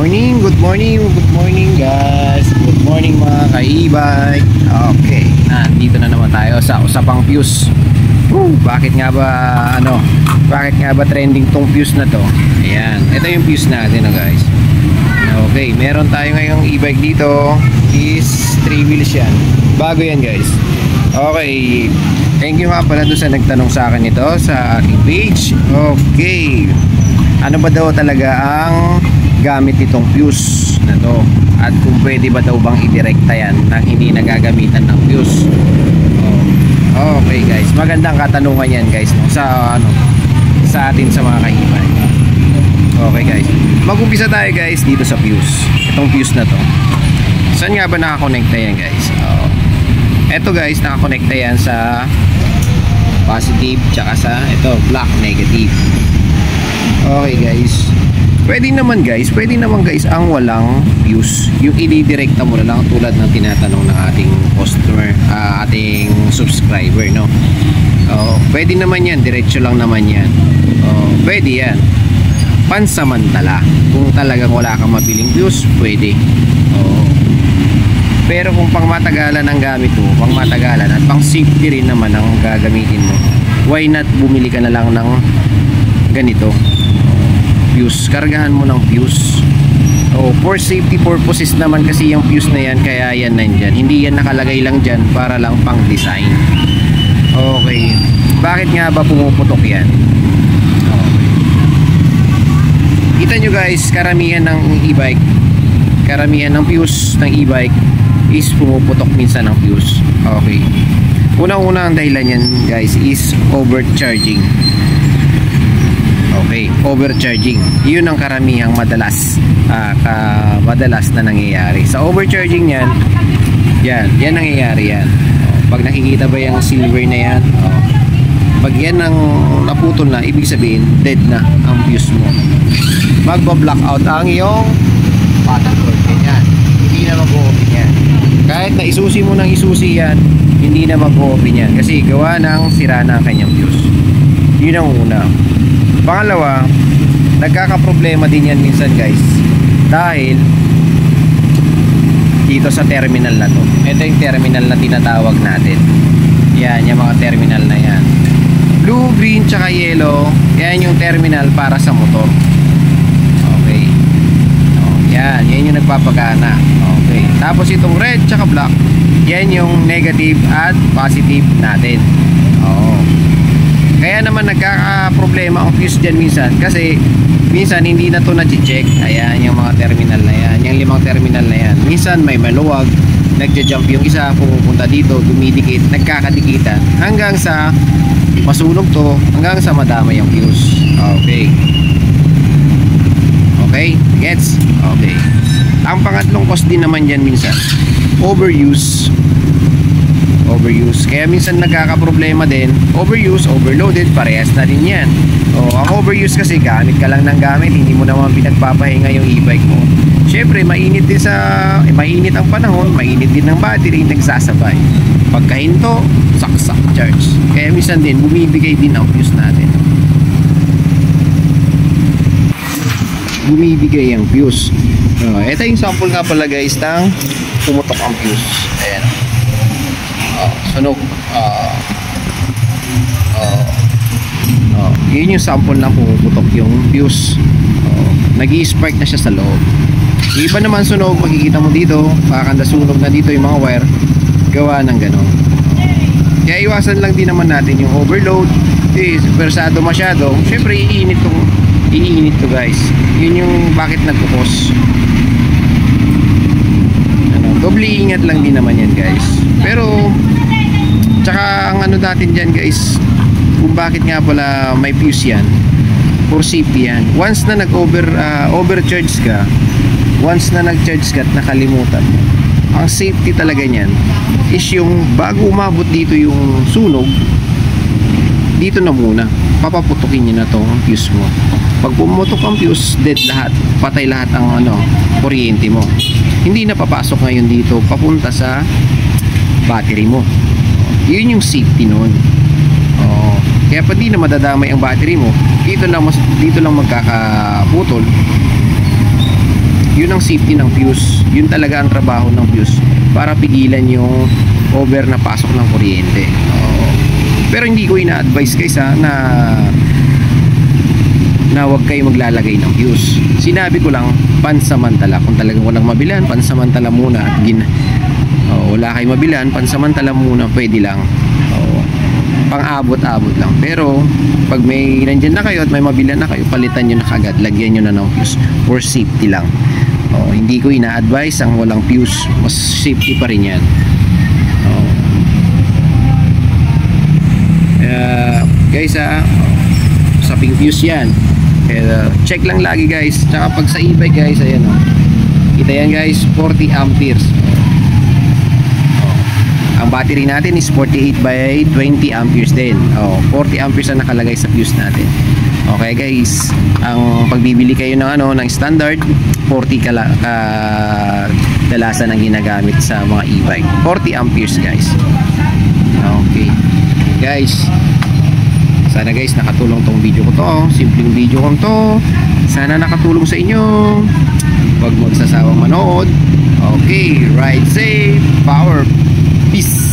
Good morning guys. Good morning mga ka-e-bike. Okay, nandito na naman tayo sa usapang fuse. Bakit nga ba trending tong fuse na to? Ayan, ito yung fuse natin guys. Okay, meron tayo ngayong e-bike dito. Is 3 wheels yan. Bago yan guys. Okay, thank you nga pala doon sa nagtanong sa akin ito sa aking page. Okay, ano ba daw talaga ang gamit nitong fuse na to, at kung pwede ba daw bang idirekta yan nang hindi nagagamitan ng fuse. Okay guys, magandang katanungan yan guys, no? sa atin sa mga ka-e-bike. Okay guys, mag-umpisa tayo guys dito sa fuse. Itong fuse na to, saan nga ba nakakonekta yan guys? Eto guys, nakakonekta yan sa positive tsaka sa ito black negative. Okay guys, pwede naman guys ang walang fuse, yung i-directa mo na lang tulad ng tinatanong ng ating customer, ating subscriber, no? Pwede naman yan, diretso lang naman yan. Pwede yan pansamantala, kung talagang wala kang mabiling fuse, pwede. Pero kung pang matagalan ang gamit mo, pang matagalan at pang safety rin naman ang gagamitin mo, why not bumili ka na lang ng ganito fuse, kargahan mo ng fuse. For safety purposes naman kasi yung fuse na yan, kaya yan nandyan, hindi yan nakalagay lang dyan para lang pang design. Okay, bakit nga ba pumuputok yan? Kita nyo guys, karamihan ng e-bike, karamihan ng fuse ng e-bike is pumuputok minsan ng fuse. Okay, unang-una ang dahilan yan guys is overcharging. Okay, overcharging. Yun ang karamihang madalas na nangyayari. Sa overcharging yan, yan nangyayari yan. Pag nakikita ba yung silver na yan, pag yan ang naputol na, ibig sabihin dead na ang fuse mo. Magba-blackout ang iyong pattern cord. Yan, hindi na mag-open yan. Kahit na isusi mo ng isusi yan, hindi na mag-open yan kasi gawa ng sira na ang kanyang fuse. Yun ang una. Pangalawa, nagkakaproblema din yan minsan guys dahil dito sa terminal na to. Ito yung terminal na tinatawag natin. Yan, yung mga terminal na yan, blue, green, tsaka yellow. Yan yung terminal para sa motor. Okay, yan yung nagpapagana. Okay, tapos itong red tsaka black, yan yung negative at positive natin. Kaya naman nagkaka-problema ang fuse dyan minsan kasi minsan hindi na to na-check. Ayan yung mga terminal na yan, yung 5 terminal na yan. Minsan may maluwag, nagja-jump yung isa, pumupunta dito, dumidikit, nagkakadikitan hanggang sa masunog to, hanggang sa madama yung fuse. Okay, gets? Okay. Ang pangatlong cause din naman dyan minsan, overuse. Kaya minsan nagkakaproblema din. Overuse, overloaded, parehas na din yan. Ang overuse kasi gamit ka lang ng gamit, hindi mo naman pinagpapahinga yung e-bike mo. Syempre mainit din mainit ang panahon, mainit din ng battery, nagsasabay. Pagkahinto, saksak charge. Kaya minsan din bumibigay din ang fuse natin. Bumibigay ang fuse. Ito yung sample nga pala guys ng pumutok ang fuse. Ayan, sunog. Yun yung sample na pumuputok yung fuse. Nag-i-spark na siya sa loob. Yung iba naman sunog, makikita mo dito, pakakanda sunog na dito yung mga wire, gawa ng ganon. Kaya iwasan lang din naman natin yung overload. Persado masyado, syempre iinit to guys. Yun yung bakit nagkukos. Doble ingat lang din naman yan guys. Pero tsaka ang natin dyan guys, kung bakit nga pala may fuse yan, for safety yan. Once na overcharge ka, once na nag-charge ka at nakalimutan mo, ang safety talaga nyan is yung bago umabot dito yung sunog, dito na muna papaputukin nyo na to ang fuse mo. Pag pumutok ang fuse, dead lahat, patay lahat ang kuryente mo. Hindi na papasok ngayon dito, papunta sa battery mo. Yun yung safety nun. Kaya pa di na madadamay ang battery mo, dito lang magkakaputol. yun ang safety ng fuse. Yun talaga ang trabaho ng fuse, para pigilan yung over na pasok ng kuryente. Pero hindi ko ina-advise guys na huwag kayo maglalagay ng fuse. Sinabi ko lang pansamantala. Kung talagang walang mabilan, pansamantala muna. At wala kayong mabilan, pansamantala muna, pwede lang. Pang-abot-abot lang. Pero pag may nandyan na kayo at may mabilan na kayo, palitan nyo na kagad, lagyan nyo na ng fuse for safety lang. Hindi ko ina-advise ang walang fuse. Mas safety pa rin yan. Guys usaping fuse yan. Check lang lagi guys. Tsaka pag sa e-bike guys, ayan kita yan guys, 40 amperes. Ang battery natin is 48 by 20 amperes din. 40 amperes ang nakalagay sa fuse natin. Okay guys, ang pagbibili kayo ng ng standard, 40 kadalasan ang ginagamit sa mga e-bike. 40 amperes guys. Okay guys, sana guys nakatulong tong video ko to. Simpleng video ko to, sana nakatulong sa inyo. Huwag magsasawang manood. Okay, ride safe, power, peace.